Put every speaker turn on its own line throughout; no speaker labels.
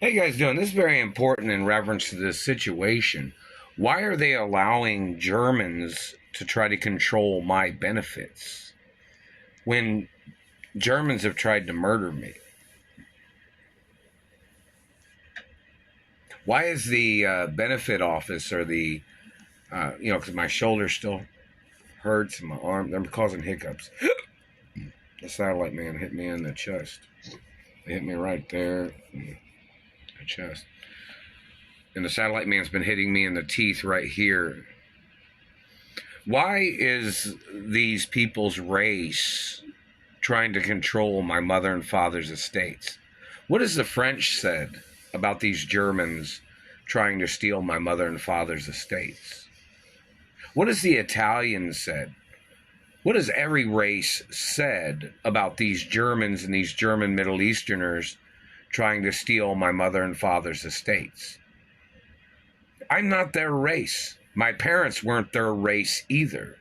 How you guys doing? This is very important in reference to this situation. Why are they allowing Germans to try to control my benefits when Germans have tried to murder me? Why is the benefit office or because my shoulder still hurts and my arm, they're causing hiccups. The satellite man hit me in the chest. They hit me right there in the chest. And the satellite man's been hitting me in the teeth right here. Why is these people's race trying to control my mother and father's estates? What has the French said about these Germans trying to steal my mother and father's estates? What has the Italians said? What has every race said about these Germans and these German Middle Easterners trying to steal my mother and father's estates? I'm not their race. My parents weren't their race either.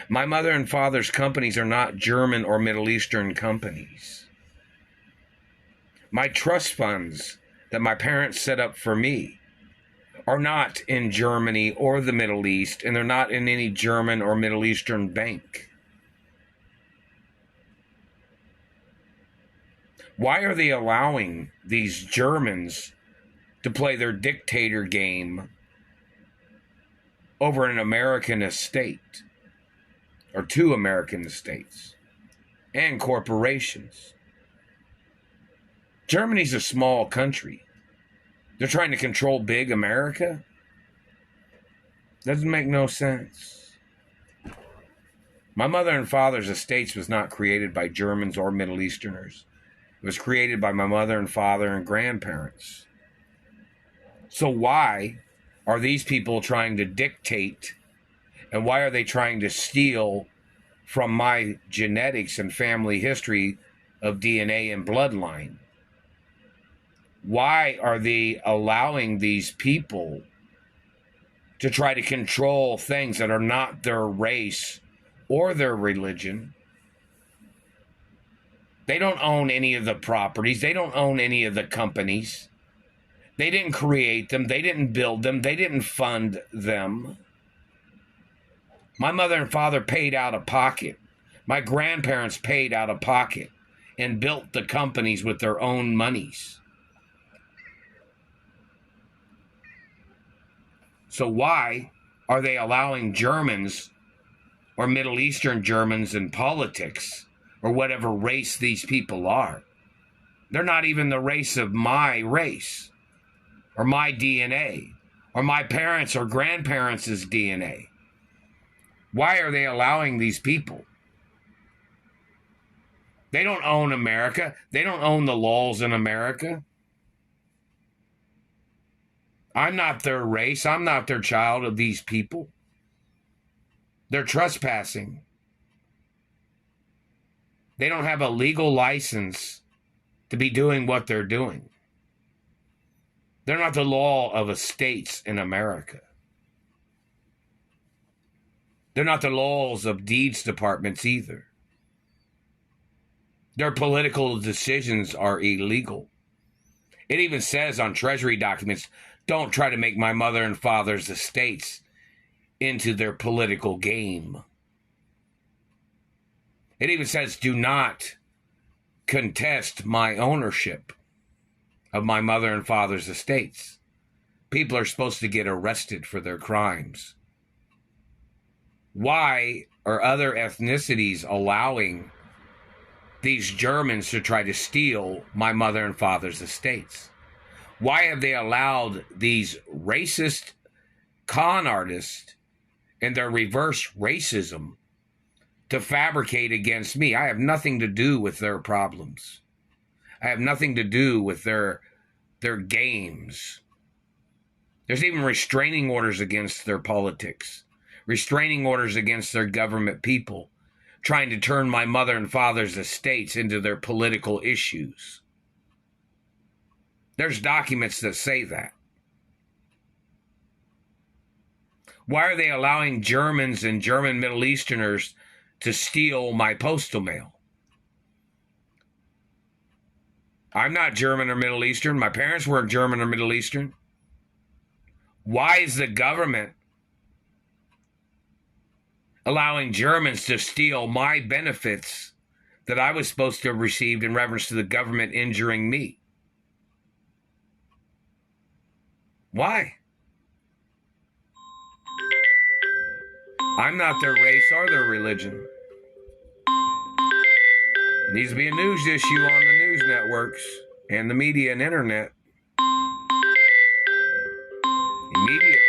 My mother and father's companies are not German or Middle Eastern companies. My trust funds that my parents set up for me are not in Germany or the Middle East, and they're not in any German or Middle Eastern bank. Why are they allowing these Germans to play their dictator game over an American estate, or two American estates, and corporations? Germany's a small country. They're trying to control big America? Doesn't make no sense. My mother and father's estates was not created by Germans or Middle Easterners. It was created by my mother and father and grandparents. So why are these people trying to dictate, and why are they trying to steal from my genetics and family history of DNA and bloodline? Why are they allowing these people to try to control things that are not their race or their religion? They don't own any of the properties. They don't own any of the companies. They didn't create them. They didn't build them. They didn't fund them. My mother and father paid out of pocket. My grandparents paid out of pocket and built the companies with their own monies. So why are they allowing Germans or Middle Eastern Germans in politics, or whatever race these people are? They're not even the race of my race, or my DNA, or my parents' or grandparents' DNA. Why are they allowing these people? They don't own America. They don't own the laws in America. I'm not their race. I'm not their child of these people. They're trespassing. They don't have a legal license to be doing what they're doing. They're not the law of estates in America. They're not the laws of deeds departments either. Their political decisions are illegal. It even says on Treasury documents, don't try to make my mother and father's estates into their political game. It even says, do not contest my ownership of my mother and father's estates. People are supposed to get arrested for their crimes. Why are other ethnicities allowing these Germans to try to steal my mother and father's estates? Why have they allowed these racist con artists and their reverse racism to fabricate against me? I have nothing to do with their problems. I have nothing to do with their games. There's even restraining orders against their politics, restraining orders against their government people, trying to turn my mother and father's estates into their political issues. There's documents that say that. Why are they allowing Germans and German Middle Easterners to steal my postal mail? I'm not German or Middle Eastern. My parents weren't German or Middle Eastern. Why is the government allowing Germans to steal my benefits that I was supposed to have received in reference to the government injuring me? Why? I'm not their race or their religion. It needs to be a news issue on the news networks and the media and internet. Immediately.